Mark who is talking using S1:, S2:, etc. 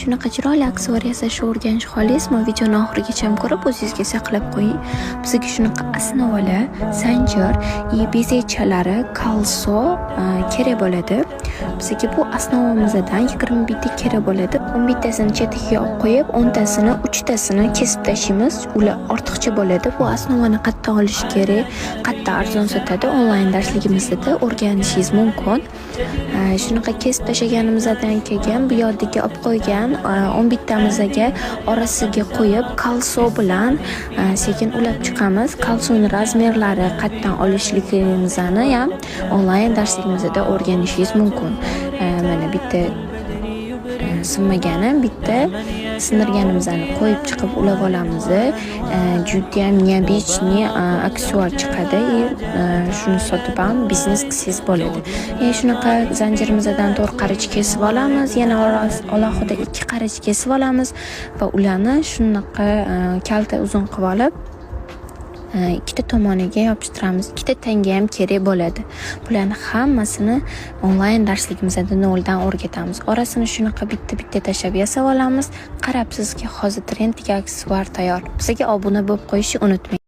S1: shunaqa chiroyli aksessuar yasashni o'rganishni xohlaysizmi? Videoni oxirigacha ko'rib o'zingizga saqlab qo'ying. Bizga shunaqa osnovalar, zanjir, bezakchalari, kolso kerak bo'ladi. Bizga bu osnovamizdan 20 bitta kerak bo'ladi. 10 bittasini chetiga olib qo'yib, 10 tasini, 3 tasini kesib tashlaymiz. Ular ortiqcha bo'ladi. Bu osnovani qayerdan olish kerak? Qayerda arzon sotadi? Onlayn darsligimizda o'rganishingiz mumkin. Shunaqa kesib tashlaganimizdan keyin bu yerdagi olib qo'ygan 10 bittamizga orasiga qo'yib, kolso bilan sekin ulab chiqamiz. Kolsoning razmerlari qayerdan olishligimizni ham onlayn darsligimizda o'rganishingiz mumkin. Mana bitta sinmagani, bitta sindirganimizni qo'yib chiqib ulab olamiz. Juda ham neobычный aksessuar chiqadi. Shuni sotib ham biznes qilsangiz bo'ladi. Shunaqa zanjirimizdan 4 qarich kesib olamiz, yana alohida 2 qarich kesib olamiz va ularni shunaqa kalta uzun qilib olib ikkita tomoniga yopishtiramiz. 2 tanga ham kerak bo'ladi. Bularni hammasini onlayn darsligimizda noldan o'rgatamiz. Orasini shunaqa bitta tashab yasab olamiz. Qarabsizki, hozir trenddagi aksessuar tayyor. Bizga obuna bo'lib qo'yishni unutmang.